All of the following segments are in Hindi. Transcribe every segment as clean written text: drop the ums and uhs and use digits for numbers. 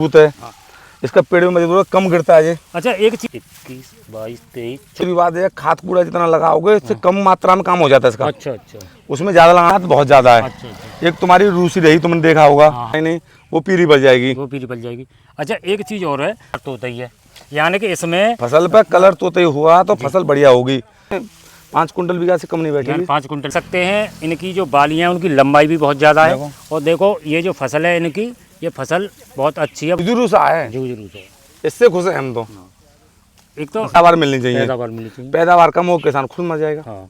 मजबूत है। इसका पेड़ भी मजबूत है, कम गिरता है ये। अच्छा एक चीज 21, 22, 23। दूसरी बात है खाद कूड़ा जितना लगाओगे इससे कम मात्रा में काम हो जाता है इसका। अच्छा अच्छा उसमें ज्यादा लगाना तो बहुत ज्यादा है। अच्छा अच्छा। एक तुम्हारी रूसी रही तुमने देखा होगा। हाँ। नहीं वो पीली पड़ जाएगी। वो पीली पड़ जाएगी। अच्छा एक चीज और है, तोता ही है, यानी कि इसमें फसल पे कलर तोते हुआ तो फसल बढ़िया होगी। 5 कुंटल बीघा से कम नहीं बैठेगी। 5 कुंटल सकते हैं। इनकी जो बालियां हैं उनकी लंबाई भी बहुत ज़्यादा है। देखो। और देखो ये जो फसल है इनकी, ये फसल बहुत अच्छी है। जुजरू सा है, जुजरू से इससे खुश है हम तो। एक तो पैदावार मिलनी चाहिए। पैदावार मिलनी चाहिए। पैदावार कम हो किसान खुद मर जाएगा। हाँ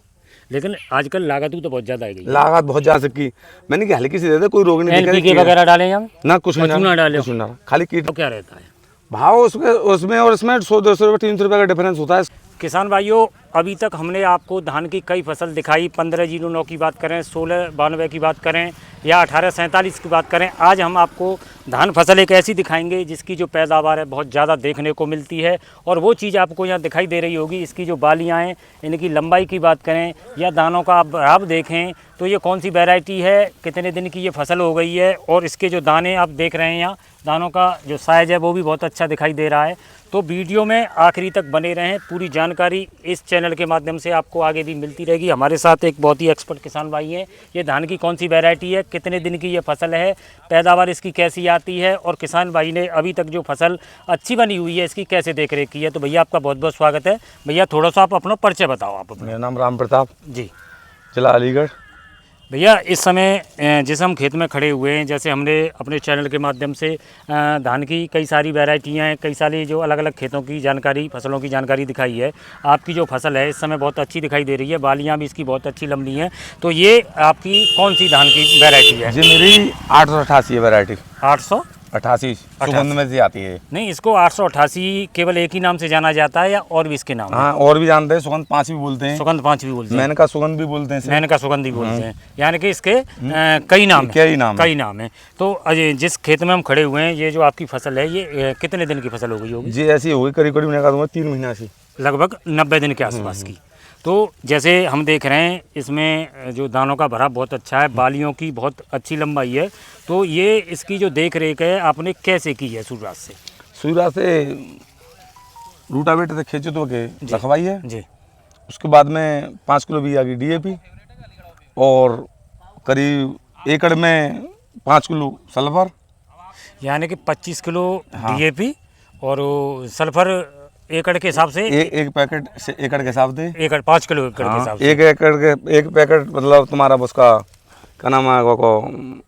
लेकिन आजकल लागत भी तो बहुत ज़्यादा है गई। लागत बहुत ज्यादा की मैंने कि हल्की सी दे दे, कोई रोग नहीं दिख NPK वगैरह डालें हम? ना कुछ नहीं चूना डाले? कुछ नहीं, खाली कीट। तो क्या रहता है भाव उसमें और इसमें 100-200 रुपये 300 रुपये का डिफरेंस होता है। किसान भाइयों? अभी तक हमने आपको धान की कई फसल दिखाई। 1509 की बात करें, 1692 की बात करें या 1847 की बात करें। आज हम आपको धान फसल एक ऐसी दिखाएंगे जिसकी जो पैदावार है बहुत ज़्यादा देखने को मिलती है। और वो चीज़ आपको यहाँ दिखाई दे रही होगी, इसकी जो बालियाँ हैं, इनकी लंबाई की बात करें या दानों का आप देखें तो ये कौन सी वैरायटी है, कितने दिन की ये फसल हो गई है। और इसके जो दाने आप देख रहे हैं यहाँ, दानों का जो साइज़ है वो भी बहुत अच्छा दिखाई दे रहा है। तो वीडियो में आखिरी तक बने रहें। पूरी जानकारी इस चैनल के माध्यम से आपको आगे भी मिलती रहेगी। हमारे साथ एक बहुत ही एक्सपर्ट किसान भाई हैं। ये धान की कौन सी वैरायटी है, कितने दिन की ये फसल है, पैदावार इसकी कैसी आती है, और किसान भाई ने अभी तक जो फसल अच्छी बनी हुई है इसकी कैसे देख रेख की है। तो भैया आपका बहुत बहुत स्वागत है। भैया थोड़ा सा आप अपना परिचय बताओ। आप अपना। मेरा नाम राम प्रताप, जी। जिला अलीगढ़। भैया इस समय जिस हम खेत में खड़े हुए हैं, जैसे हमने अपने चैनल के माध्यम से धान की कई सारी वैरायटियाँ हैं, कई सारी जो अलग अलग खेतों की जानकारी, फसलों की जानकारी दिखाई है। आपकी जो फसल है इस समय बहुत अच्छी दिखाई दे रही है, बालियाँ भी इसकी बहुत अच्छी लंबी हैं। तो ये आपकी कौन सी धान की वैरायटी है? जी मेरी 888 है वैरायटी। 888 सुगंध में से आती है। नहीं, इसको 888 केवल एक ही नाम से जाना जाता है या और भी इसके नाम? हाँ और भी जानते हैं, सुगंध 5 भी बोलते हैं, सुगंध 5 भी बोलते हैं, मेनका सुगंध भी बोलते हैं, मेनका सुगंध भी बोलते हैं। यानी कि इसके कई नाम हैं। कई नाम है। तो जिस खेत में हम खड़े हुए हैं, ये जो आपकी फसल है ये कितने दिन की फसल हो गई होगी? जी ऐसी होगी करीब करीब मैं कहूँगा 3 महीना से, लगभग 90 दिन के आसपास की। तो जैसे हम देख रहे हैं इसमें जो दानों का भरा बहुत अच्छा है, बालियों की बहुत अच्छी लंबाई है। तो ये इसकी जो देख रेख है आपने कैसे की है शुरुआत से? शुरुआत से रूटावेटर से खेचो तो के रखवाई है जी। उसके बाद में 5 किलो बीघा की DAP और करीब एकड़ में 5 किलो सल्फर। यानी कि 25 किलो DAP और सल्फर एकड़ के हिसाब से एक पैकेट से एकड़ के हिसाब से, एकड़ 5 किलो एकड़ के हिसाब से एक एकड़ के एक पैकेट मतलब तुम्हारा उसका क्या नाम है वो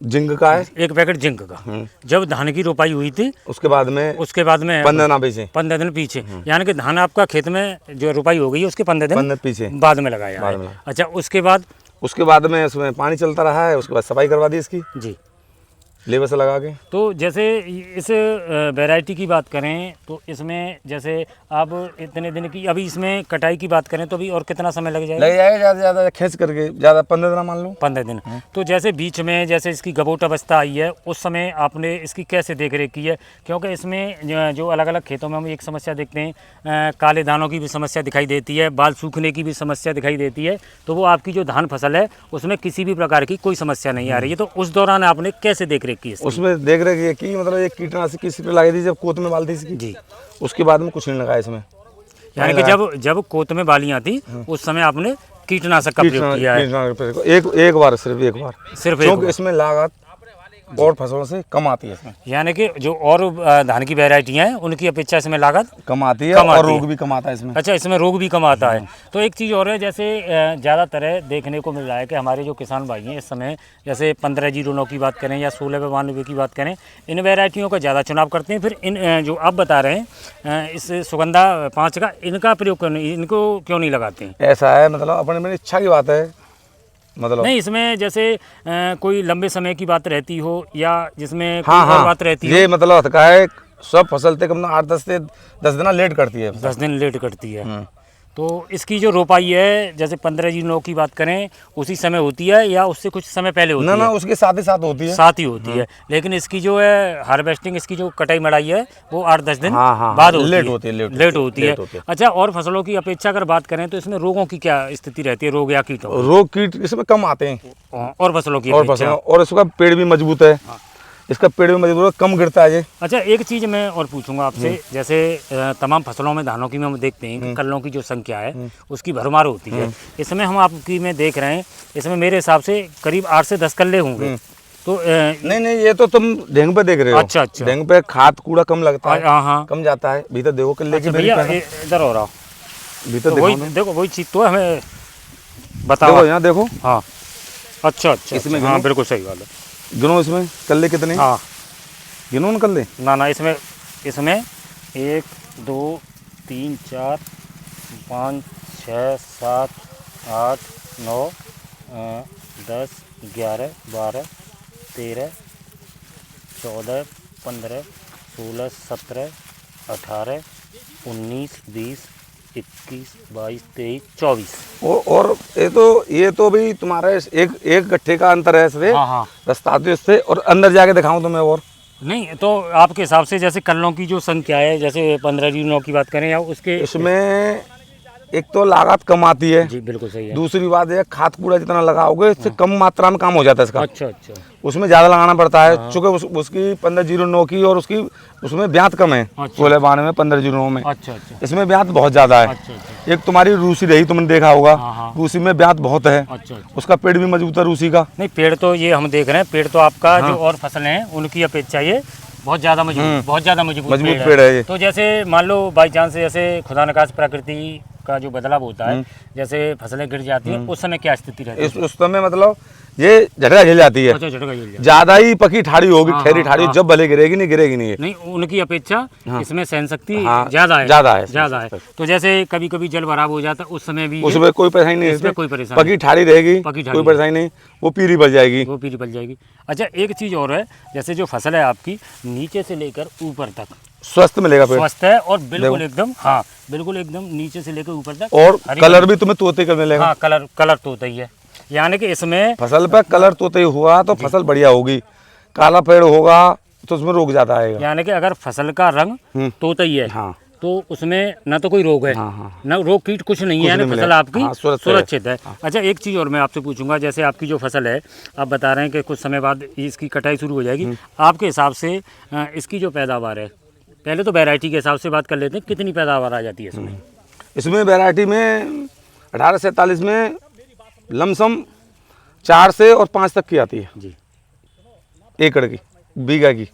जिंक का है, एक पैकेट जिंक का। जब धान की रोपाई हुई थी उसके बाद में 15 दिन पीछे यानी कि धान आपका खेत में जो रोपाई हो गई है उसके 15 दिन पीछे बाद में लगाया है। अच्छा उसके बाद में उसमें पानी चलता रहा है, उसके बाद सफाई करवा दी इसकी जी लेबर से लगा के। तो जैसे इस वैरायटी की बात करें तो इसमें जैसे अब इतने दिन की, अभी इसमें कटाई की बात करें तो अभी और कितना समय लग जाएगा? ज़्यादा ज़्यादा खींच करके ज़्यादा 15 दिन मान लो। 15 दिन। तो जैसे बीच में जैसे इसकी गबोट अवस्था आई है उस समय आपने इसकी कैसे देख रेख की है? क्योंकि इसमें जो अलग अलग खेतों में हम एक समस्या देखते हैं, काले दानों की भी समस्या दिखाई देती है, बाल सूखने की भी समस्या दिखाई देती है। तो वो आपकी जो धान फसल है उसमें किसी भी प्रकार की कोई समस्या नहीं आ रही है। तो उस दौरान आपने कैसे देख रेख की? उसमें देख रहे कि मतलब एक कीटनाशक किसी पे लगा दी जब कोत में बाल थी इसकी जी, उसके बाद में कुछ नहीं लगाया इसमें। यानी कि जब कोत में बालियां थी उस समय आपने कीटनाशक का प्रयोग किया है? एक बार सिर्फ क्योंकि इसमें लागत और फसलों से कम आती है इसमें। यानी कि जो और धान की वैरायटियां हैं उनकी अपेक्षा इसमें लागत कम आती है और रोग भी कम आता है इसमें। अच्छा, इसमें रोग भी कम आता है। तो एक चीज़ और है, जैसे ज़्यादातर देखने को मिल रहा है कि हमारे जो किसान भाई हैं इस समय जैसे 1509 की बात करें या 1692 की बात करें, इन वैरायटियों का ज़्यादा चुनाव करते हैं। फिर इन जो आप बता रहे हैं इस सुगंधा 5 का, इनका प्रयोग इनको क्यों नहीं लगाते हैं? ऐसा है मतलब अपने में इच्छा की बात है, मतलब नहीं इसमें जैसे कोई लंबे समय की बात रहती हो या जिसमें कोई और बात रहती हो। ये मतलब का है सब फसल तक अपना 8-10 से 10 दिन लेट करती है, 10 दिन लेट करती है। तो इसकी जो रोपाई है जैसे 1509 की बात करें उसी समय होती है या उससे कुछ समय पहले होती है? ना उसके साथ ही साथ होती है, साथ ही होती है। लेकिन इसकी जो है हार्वेस्टिंग, इसकी जो कटाई मड़ाई है वो 8-10 दिन बाद लेट होती है। अच्छा, और फसलों की अपेक्षा अगर बात करें तो इसमें रोगों की क्या स्थिति रहती है? रोग या कीट इसमें कम आते हैं और फसलों की और इसका पेड़ भी मजबूत है। इसका पेड़ भी मजबूत है, कम गिरता है ये। अच्छा, एक चीज़ मैं और पूछूंगा आपसे, जैसे तमाम फसलों में धानों की में हम देखते हैं कि कल्लों की जो संख्या है उसकी भरमार होती है। इसमें हम आपकी में देख रहे हैं, इसमें मेरे हिसाब से करीब 8 से 10 कल्ले होंगे। तो नहीं, ये तो तुम ढेंग पे देख रहे हो। अच्छा। ढेंग पे खाद कूड़ा कम लगता है, हाँ, कम जाता है। भीतर देखो कल्ले की भैया इधर हो रहा, भीतर तो वही देखो, वही चीज़ तो हमें बताओ। यहाँ देखो। हाँ, अच्छा, इसमें हाँ बिल्कुल सही बात है। गिनो इसमें कल्ले कितने। हाँ, गिनो न कल्ले। ना इसमें 1 2 3 4 5 6 7 8 9 10 11 12 13 14 15 16 17 18 19 20 21 22 23 24। और ये तो भी तुम्हारा एक गट्ठे का अंतर है इससे। हाँ। रास्ता तो इससे, और अंदर जाके दिखाऊं तुम्हें। और नहीं तो आपके हिसाब से जैसे कल्लों की जो संख्या है, जैसे 15 की बात करें या उसके, इसमें एक तो लागत कम आती है। जी बिल्कुल सही है। दूसरी बात है खाद कूड़ा जितना लगाओगे इससे कम मात्रा में काम हो जाता है इसका। अच्छा। उसमें ज़्यादा लगाना पड़ता है, चूँकि उसकी 1509 की, और उसकी उसमें ब्यात कम है। 1692 में 1509 में। अच्छा। इसमें ब्यात बहुत ज़्यादा है। अच्छा। एक तुम्हारी रूसी रही, तुमने देखा होगा। हाँ। रूसी में ब्यात बहुत है। अच्छा। उसका पेड़ भी मजबूत है रूसी का। नहीं, पेड़ तो ये हम देख रहे हैं, पेड़ तो आपका जो और फसलें हैं उनकी अपेक्षा ये बहुत ज़्यादा मजबूत पेड़ है ये। तो जैसे मान लो बाई चांस जैसे खुदा न खास्ता प्रकृति का जो बदलाव होता है, जैसे फसलें गिर जाती हैं, उस समय क्या स्थिति रहती है? उस समय मतलब ये झटका झेल जाती है। अच्छा, झटका झेल जाती है। ज्यादा ही पकी ठाड़ी होगी, हाँ, ठहरी ठाड़ी, जब भले गिरेगी नहीं। नहीं, उनकी अपेक्षा इसमें सहन शक्ति हाँ, ज्यादा है। ज्यादा है। तो जैसे कभी कभी जल भराव हो जाता है, उस समय भी उसमें कोई परेशानी नहीं, इसमें कोई परेशानी पकी ठाड़ी रहेगी, कोई परेशानी नहीं, वो पीली बच जाएगी। अच्छा, एक चीज़ और है, जैसे जो फसल है आपकी नीचे से लेकर ऊपर तक स्वस्थ मिलेगा पेड़। स्वस्थ है और बिल्कुल एकदम, हाँ बिल्कुल एकदम नीचे से लेकर ऊपर तक। और कलर भी तुम्हें तोते का मिलेगा। हाँ, कलर तोता ही है, यानी कि इसमें फसल पे कलर तोते ही हुआ तो फसल बढ़िया होगी। काला पेड़ होगा तो उसमें रोग ज्यादा आएगा। यानी कि अगर फसल का रंग तोता ही है, हाँ, तो उसमें ना तो कोई रोग है, ना रोग कीट कुछ नहीं है, यानी फसल आपकी सुरक्षित है। अच्छा, एक चीज़ और मैं आपसे पूछूंगा, जैसे आपकी जो फसल है, आप बता रहे हैं कि कुछ समय बाद इसकी कटाई शुरू हो जाएगी, आपके हिसाब से इसकी जो पैदावार है, पहले तो वैरायटी के हिसाब से बात कर लेते हैं, कितनी पैदावार आ जाती है इसमें? इसमें वैरायटी में 1847 में लमसम 4 से और 5 तक की आती है जी, एकड़ की, बीघा की।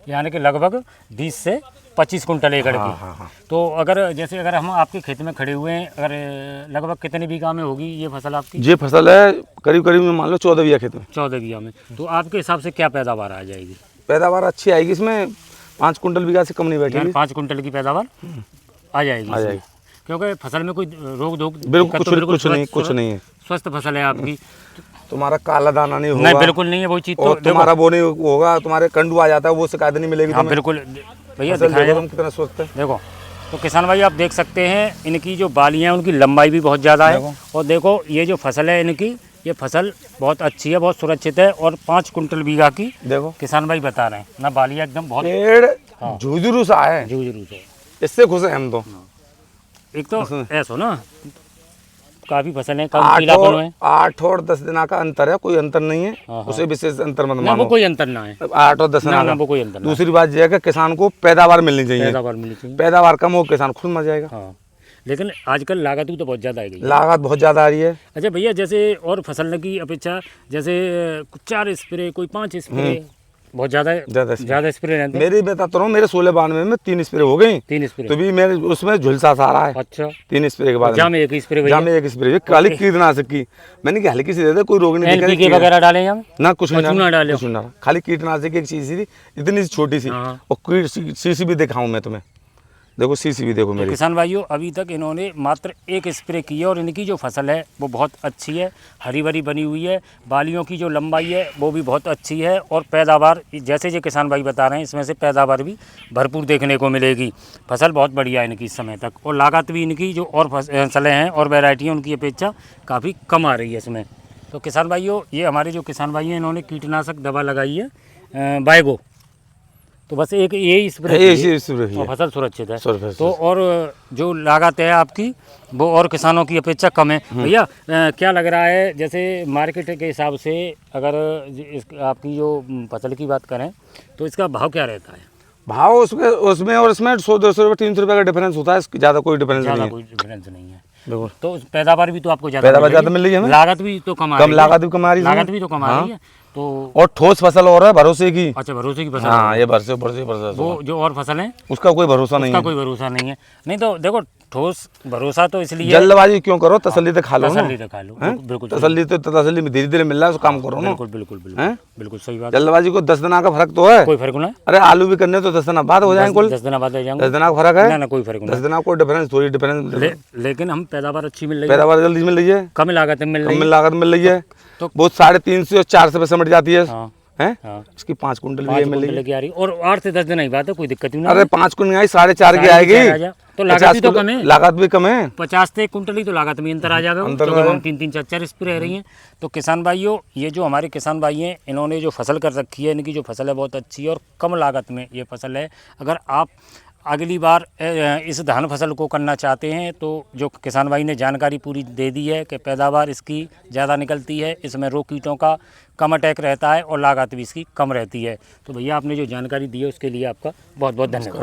यानी कि लगभग 20 से 25 कुंटल एकड़ की। हाँ। तो अगर हम आपके खेत में खड़े हुए हैं, अगर लगभग कितने बीघा में होगी ये फसल आपकी? ये फसल है करीब मान लो 14 बीघा खेत में। 14 बीघा में। तो आपके हिसाब से क्या पैदावार आ जाएगी? पैदावार अच्छी आएगी, इसमें 5 कुंटल बीघा से कम नहीं बैठेगी। 5 कुंटल की पैदावार आ जाएगी। क्योंकि फसल में कोई रोग बिल्कुल कुछ नहीं है, स्वस्थ फसल है आपकी। तुम्हारा काला दाना नहीं होगा। नहीं, बिल्कुल नहीं है, वो चीज़ तो तुम्हारा वो नहीं होगा, तुम्हारे कंडू आ जाता है, वो शिकायत नहीं मिलेगी। हाँ बिल्कुल भैया, तुम कितना स्वस्थ है देखो। तो किसान भाई आप देख सकते हैं, इनकी जो बालियाँ उनकी लंबाई भी बहुत ज़्यादा है, और देखो ये जो फसल है इनकी, ये फसल बहुत अच्छी है, बहुत सुरक्षित है, और 5 कुंटल बीघा की देखो किसान भाई बता रहे हैं ना, बालियाँ एकदम बहुत पेड़ झुझुरू सा है, इससे खुश है हम तो। एक तो ऐसा ना काफी फसलें 8 और 10 दिन का अंतर है, कोई अंतर नहीं है, उसे विशेष अंतर मत मानो। वो कोई अंतर ना है, 8 और 10 दिन का कोई अंतर। दूसरी बात यह है कि किसान को पैदावार मिलनी चाहिए, पैदावार कम हो किसान खुद मर जाएगा। हाँ, लेकिन आजकल लागत तो बहुत ज़्यादा आ गई, लागत बहुत ज़्यादा आ रही है। अच्छा भैया, जैसे और फसल की अपेक्षा जैसे 4 स्प्रे, कोई 5 स्प्रे, बहुत ज़्यादा स्प्रे रहते हैं। मेरी बताता हूँ, मेरे 1692 में 3 स्प्रे हो गई। 3 स्प्रे तो भी मेरे उसमें झुलसा सा रहा है। अच्छा, 3 स्प्रे के बाद जामे एक स्प्रे, काली कीटनाशक की मैंने कहा हल्की सी दे दे, कोई रोग नहीं। एनपीके वगैरह डाले हम ना, कुछ ना डाले, खाली कीटनाशक एक चीज थी, इतनी छोटी सी, और सीसी भी दिखाऊं मैं तुम्हें, देखो सीसी भी देखो मेरी। किसान भाइयों, अभी तक इन्होंने मात्र 1 स्प्रे की है, और इनकी जो फसल है वो बहुत अच्छी है, हरी भरी बनी हुई है, बालियों की जो लंबाई है वो भी बहुत अच्छी है, और पैदावार जैसे जो किसान भाई बता रहे हैं, इसमें से पैदावार भी भरपूर देखने को मिलेगी। फसल बहुत बढ़िया है इनकी इस समय तक, और लागत भी इनकी जो और फसलें हैं और वैरायटी हैं उनकी अपेक्षा काफ़ी कम आ रही है इसमें। तो किसान भाइयों, ये हमारे जो किसान भाई हैं, इन्होंने कीटनाशक दवा लगाई है बायगो। तो बस एक यही स्प्रे ये की है स्प्रे की और है। फसल सुरक्षित है। सुरक्षित तो और जो लागत है आपकी वो और किसानों की अपेक्षा कम है। भैया क्या लग रहा है, जैसे मार्केट के हिसाब से अगर आपकी जो फसल की बात करें तो इसका भाव क्या रहता है? भाव उसमें और इसमें 100-200 रुपये 300 रुपये का डिफरेंस होता है, ज़्यादा कोई डिफरेंस नहीं ज़्यादा है। कोई डिफरेंस नहीं है। बिल्कुल तो पैदावार भी तो आपको ज़्यादा पैदावार ज़्यादा मिल रही है हमें, लागत भी तो कम आ कम रही है। लागत भी कमा रही है लागत इसमें। भी तो कमा हाँ। रही है। तो और ठोस फसल और है भरोसे की। अच्छा, भरोसे की फसल हाँ, है। ये भरोसे वो जो और फसल है उसका कोई भरोसा नहीं उसका है। कोई भरोसा नहीं है। नहीं तो देखो, ठोस भरोसा तो इसलिए जल्दबाजी क्यों करो, तसल्ली से खा लो ना। तसल्ली से खा लो। हैं? बिल्कुल तसल्ली में धीरे धीरे मिल रहा है, उस काम करो ना। बिल्कुल बिल्कुल बिल्कुल हैं? बिल्कुल सही बात है। जल्दबाजी को 10 दिन का फर्क तो है। कोई फर्क नहीं। अरे आलू भी करने तो 10 दिन बाद हो जाएंगे कुल। 10 दिन बाद आ जाएंगे। 10 दिन का फर्क है ना ना कोई फर्क 10 नहीं। दिन को डिफरेंस, थोड़ी डिफरेंस। लेकिन हम पैदावार अच्छी मिल रही है, पैदावार जल्दी मिल रही है, कम लागत में मिल रही कम है। लागत मिल रही है, तो वो 350 और 400 पे समझ जाती है। हाँ हैं? हाँ, इसकी 5 कुंटल भी 5 मिल रही कुंटल है। की आ रही और 8 से 10 दिन की बात है, कोई दिक्कत ही नहीं अरे है। 5 कुंटल आई 4.5 की 4.5 आएगी। आ जा। तो लागत भी तो कम है। लागत भी कम है। 50 से कुंटल ही तो लागत में अंतर आ जाएगा, अंतर क्योंकि में हम 3-3 4-4 स्प्रे रही हैं। तो किसान भाइयों, ये जो हमारे किसान भाई हैं, इन्होंने जो फसल कर रखी है, इनकी जो फसल है बहुत अच्छी है और कम लागत में ये फसल है। अगर आप अगली बार इस धान फसल को करना चाहते हैं तो जो किसान भाई ने जानकारी पूरी दे दी है कि पैदावार इसकी ज़्यादा निकलती है, इसमें रोग कीटों का कम अटैक रहता है और लागत भी इसकी कम रहती है। तो भैया आपने जो जानकारी दी है उसके लिए आपका बहुत बहुत धन्यवाद।